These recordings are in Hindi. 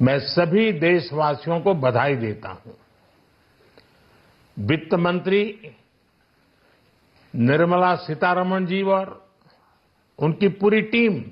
मैं सभी देशवासियों को बधाई देता हूं। वित्त मंत्री निर्मला सीतारमण जी और उनकी पूरी टीम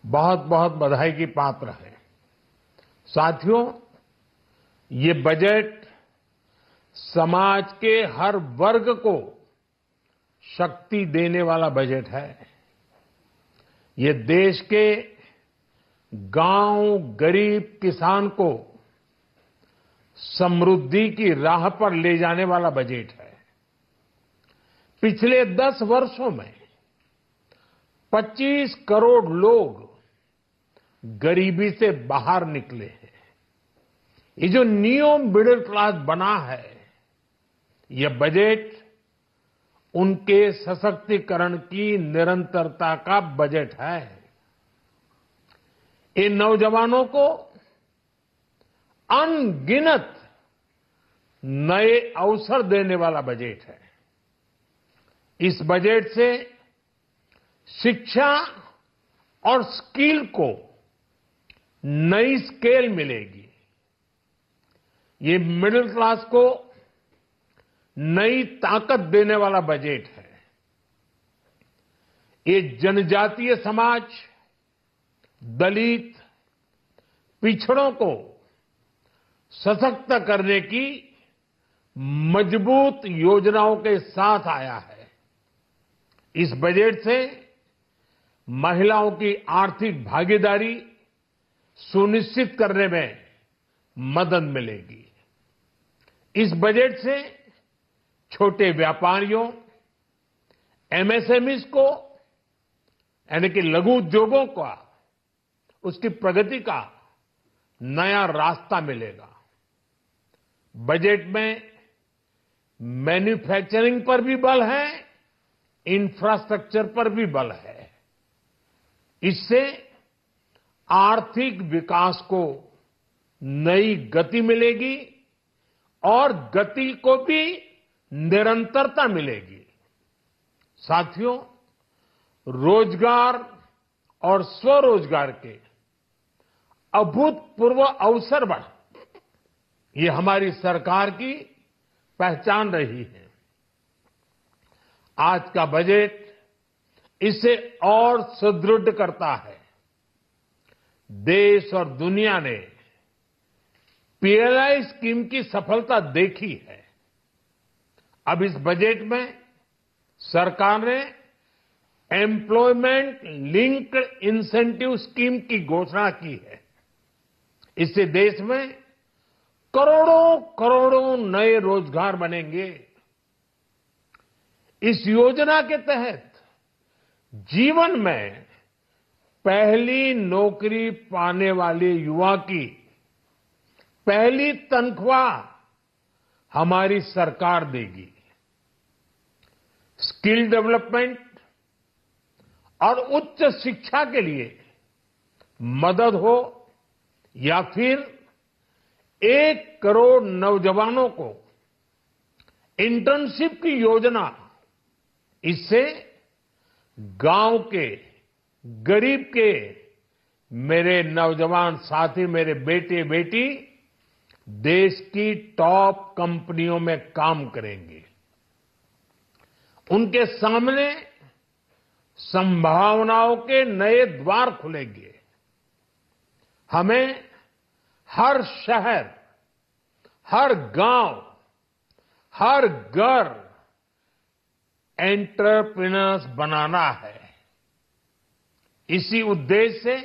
बहुत बहुत बधाई की पात्र है। साथियों, ये बजट समाज के हर वर्ग को शक्ति देने वाला बजट है। ये देश के गांव, गरीब किसान को समृद्धि की राह पर ले जाने वाला बजट है। पिछले 10 वर्षों में 25 करोड़ लोग गरीबी से बाहर निकले हैं। ये जो न्यू मिडिल क्लास बना है, यह बजट उनके सशक्तिकरण की निरंतरता का बजट है। इन नौजवानों को अनगिनत नए अवसर देने वाला बजट है। इस बजट से शिक्षा और स्किल को नई स्केल मिलेगी। ये मिडिल क्लास को नई ताकत देने वाला बजट है। ये जनजातीय समाज, दलित, पिछड़ों को सशक्त करने की मजबूत योजनाओं के साथ आया है। इस बजट से महिलाओं की आर्थिक भागीदारी सुनिश्चित करने में मदद मिलेगी। इस बजट से छोटे व्यापारियों, एमएसएमईज को, यानी कि लघु उद्योगों का, उसकी प्रगति का नया रास्ता मिलेगा। बजट में मैन्युफैक्चरिंग पर भी बल है, इंफ्रास्ट्रक्चर पर भी बल है। इससे आर्थिक विकास को नई गति मिलेगी और गति को भी निरंतरता मिलेगी। साथियों, रोजगार और स्वरोजगार के अभूतपूर्व अवसर बढ़, ये हमारी सरकार की पहचान रही है। आज का बजट इसे और सुदृढ़ करता है। देश और दुनिया ने पीएलआई स्कीम की सफलता देखी है। अब इस बजट में सरकार ने एम्प्लॉयमेंट लिंक्ड इंसेंटिव स्कीम की घोषणा की है। इससे देश में करोड़ों करोड़ों नए रोजगार बनेंगे। इस योजना के तहत जीवन में पहली नौकरी पाने वाले युवा की पहली तनख्वाह हमारी सरकार देगी। स्किल डेवलपमेंट और उच्च शिक्षा के लिए मदद हो या फिर 1 करोड़ नौजवानों को इंटर्नशिप की योजना, इससे गांव के, गरीब के मेरे नौजवान साथी, मेरे बेटे बेटी देश की टॉप कंपनियों में काम करेंगे। उनके सामने संभावनाओं के नए द्वार खुलेंगे। हमें हर शहर, हर गांव, हर घर एंटरप्रेन्योर्स बनाना है। इसी उद्देश्य से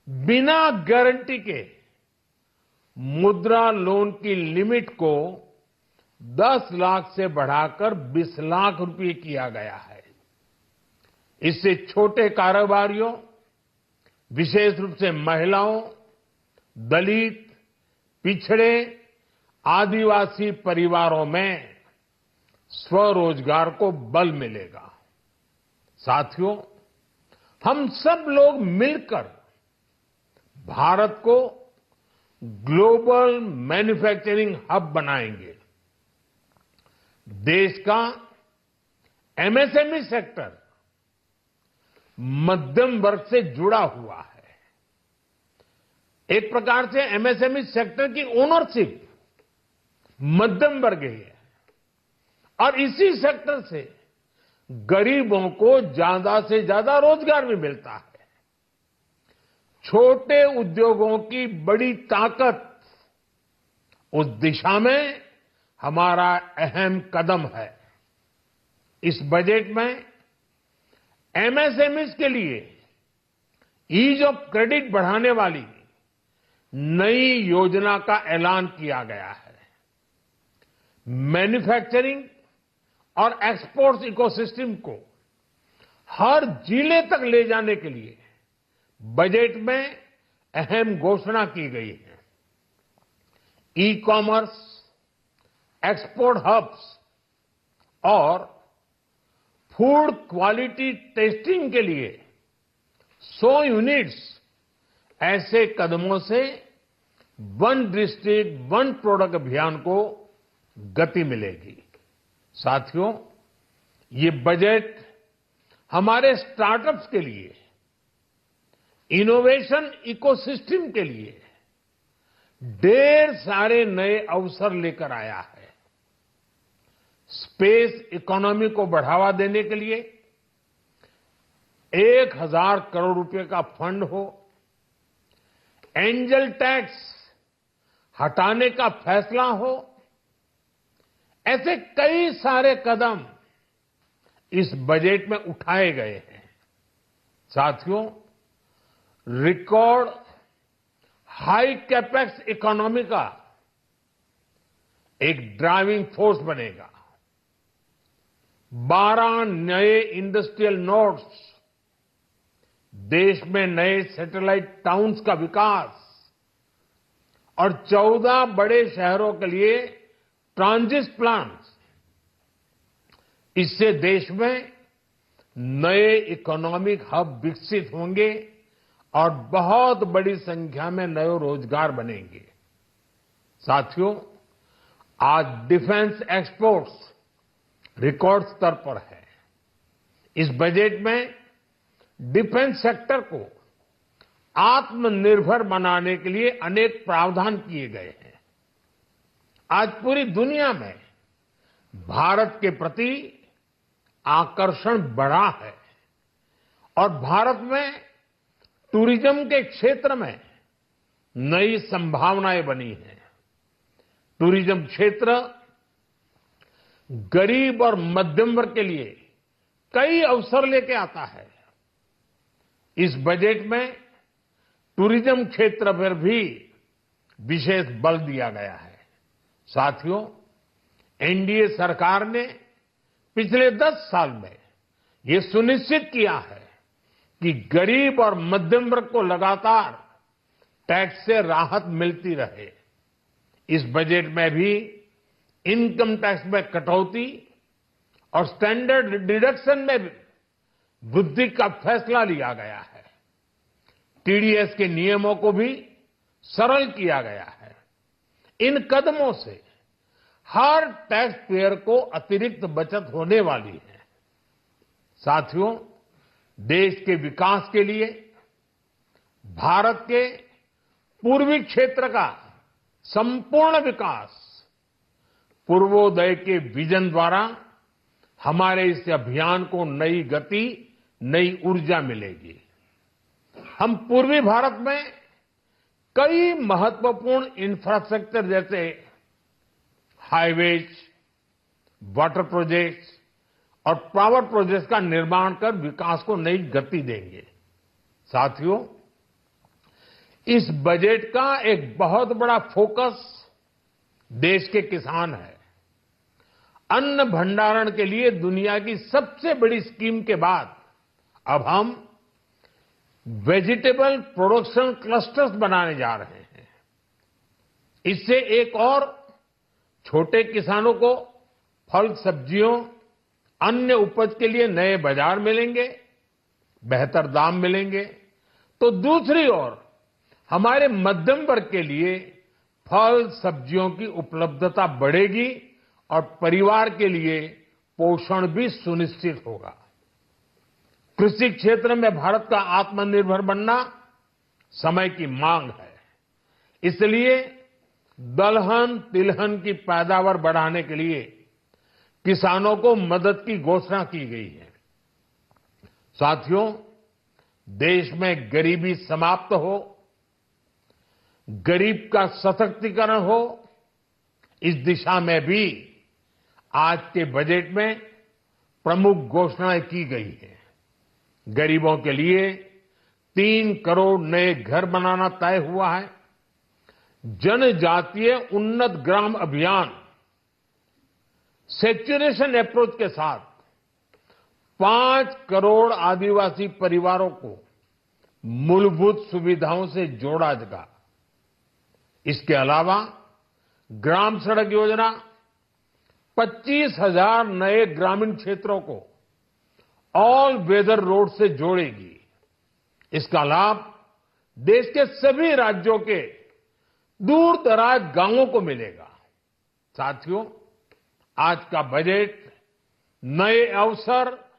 बिना गारंटी के मुद्रा लोन की लिमिट को 10 लाख से बढ़ाकर 20 लाख रुपए किया गया है। इससे छोटे कारोबारियों, विशेष रूप से महिलाओं, दलित, पिछड़े, आदिवासी परिवारों में स्वरोजगार को बल मिलेगा। साथियों, हम सब लोग मिलकर भारत को ग्लोबल मैन्युफैक्चरिंग हब बनाएंगे। देश का एमएसएमई सेक्टर मध्यम वर्ग से जुड़ा हुआ है। एक प्रकार से एमएसएमई सेक्टर की ओनरशिप मध्यम वर्ग की है और इसी सेक्टर से गरीबों को ज्यादा से ज्यादा रोजगार भी मिलता है। छोटे उद्योगों की बड़ी ताकत उस दिशा में हमारा अहम कदम है। इस बजट में एमएसएमईज के लिए ईज ऑफ क्रेडिट बढ़ाने वाली नई योजना का ऐलान किया गया है। मैन्युफैक्चरिंग और एक्सपोर्ट्स इकोसिस्टम को हर जिले तक ले जाने के लिए बजट में अहम घोषणा की गई है। ई कॉमर्स, एक्सपोर्ट हब्स और फूड क्वालिटी टेस्टिंग के लिए 100 यूनिट्स, ऐसे कदमों से वन डिस्ट्रिक्ट वन प्रोडक्ट अभियान को गति मिलेगी। साथियों, ये बजट हमारे स्टार्टअप्स के लिए, इनोवेशन इकोसिस्टम के लिए ढेर सारे नए अवसर लेकर आया है। स्पेस इकोनॉमी को बढ़ावा देने के लिए 1000 करोड़ रुपए का फंड हो, एंजल टैक्स हटाने का फैसला हो, ऐसे कई सारे कदम इस बजट में उठाए गए हैं। साथियों, रिकॉर्ड हाई कैपेक्स इकोनॉमी का एक ड्राइविंग फोर्स बनेगा। 12 नए इंडस्ट्रियल नोड्स, देश में नए सैटेलाइट टाउन्स का विकास और 14 बड़े शहरों के लिए ट्रांजिट प्लान्स, इससे देश में नए इकोनॉमिक हब विकसित होंगे और बहुत बड़ी संख्या में नए रोजगार बनेंगे। साथियों, आज डिफेंस एक्सपोर्ट्स रिकॉर्ड स्तर पर है। इस बजट में डिफेंस सेक्टर को आत्मनिर्भर बनाने के लिए अनेक प्रावधान किए गए हैं। आज पूरी दुनिया में भारत के प्रति आकर्षण बढ़ा है और भारत में टूरिज्म के क्षेत्र में नई संभावनाएं बनी हैं। टूरिज्म क्षेत्र गरीब और मध्यम वर्ग के लिए कई अवसर लेके आता है। इस बजट में टूरिज्म क्षेत्र पर भी विशेष बल दिया गया है। साथियों, एनडीए सरकार ने पिछले 10 साल में ये सुनिश्चित किया है कि गरीब और मध्यम वर्ग को लगातार टैक्स से राहत मिलती रहे। इस बजट में भी इनकम टैक्स में कटौती और स्टैंडर्ड डिडक्शन में भी वृद्धि का फैसला लिया गया है। टीडीएस के नियमों को भी सरल किया गया है। इन कदमों से हर टैक्स पेयर को अतिरिक्त बचत होने वाली है। साथियों, देश के विकास के लिए भारत के पूर्वी क्षेत्र का संपूर्ण विकास पूर्वोदय के विजन द्वारा हमारे इस अभियान को नई गति, नई ऊर्जा मिलेगी। हम पूर्वी भारत में कई महत्वपूर्ण इंफ्रास्ट्रक्चर जैसे हाईवेज, वाटर प्रोजेक्ट्स और पावर प्रोजेक्ट्स का निर्माण कर विकास को नई गति देंगे। साथियों, इस बजट का एक बहुत बड़ा फोकस देश के किसान है। अन्न भंडारण के लिए दुनिया की सबसे बड़ी स्कीम के बाद अब हम वेजिटेबल प्रोडक्शन क्लस्टर्स बनाने जा रहे हैं। इससे एक और छोटे किसानों को फल, सब्जियों, अन्य उपज के लिए नए बाजार मिलेंगे, बेहतर दाम मिलेंगे, तो दूसरी ओर हमारे मध्यम वर्ग के लिए फल, सब्जियों की उपलब्धता बढ़ेगी और परिवार के लिए पोषण भी सुनिश्चित होगा। कृषि क्षेत्र में भारत का आत्मनिर्भर बनना समय की मांग है। इसलिए दलहन तिलहन की पैदावार बढ़ाने के लिए किसानों को मदद की घोषणा की गई है। साथियों, देश में गरीबी समाप्त हो, गरीब का सशक्तिकरण हो, इस दिशा में भी आज के बजट में प्रमुख घोषणाएं की गई हैं। गरीबों के लिए 3 करोड़ नए घर बनाना तय हुआ है। जनजातीय उन्नत ग्राम अभियान सैचुरेशन अप्रोच के साथ 5 करोड़ आदिवासी परिवारों को मूलभूत सुविधाओं से जोड़ा जाएगा। इसके अलावा ग्राम सड़क योजना 25,000 नए ग्रामीण क्षेत्रों को ऑल वेदर रोड से जोड़ेगी। इसका लाभ देश के सभी राज्यों के दूर दराज गांवों को मिलेगा। साथियों, आज का बजट नए अवसर,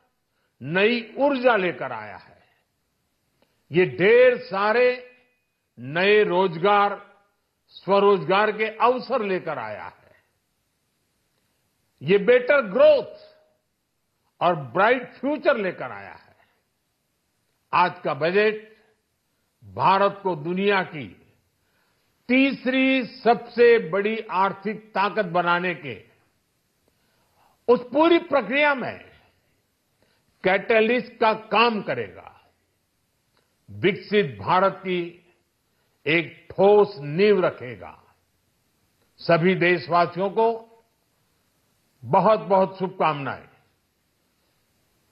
नई ऊर्जा लेकर आया है। ये ढेर सारे नए रोजगार, स्वरोजगार के अवसर लेकर आया है। ये बेटर ग्रोथ और ब्राइट फ्यूचर लेकर आया है। आज का बजट भारत को दुनिया की तीसरी सबसे बड़ी आर्थिक ताकत बनाने के उस पूरी प्रक्रिया में कैटलिस्ट का काम करेगा। विकसित भारत की एक ठोस नींव रखेगा। सभी देशवासियों को बहुत बहुत शुभकामनाएं।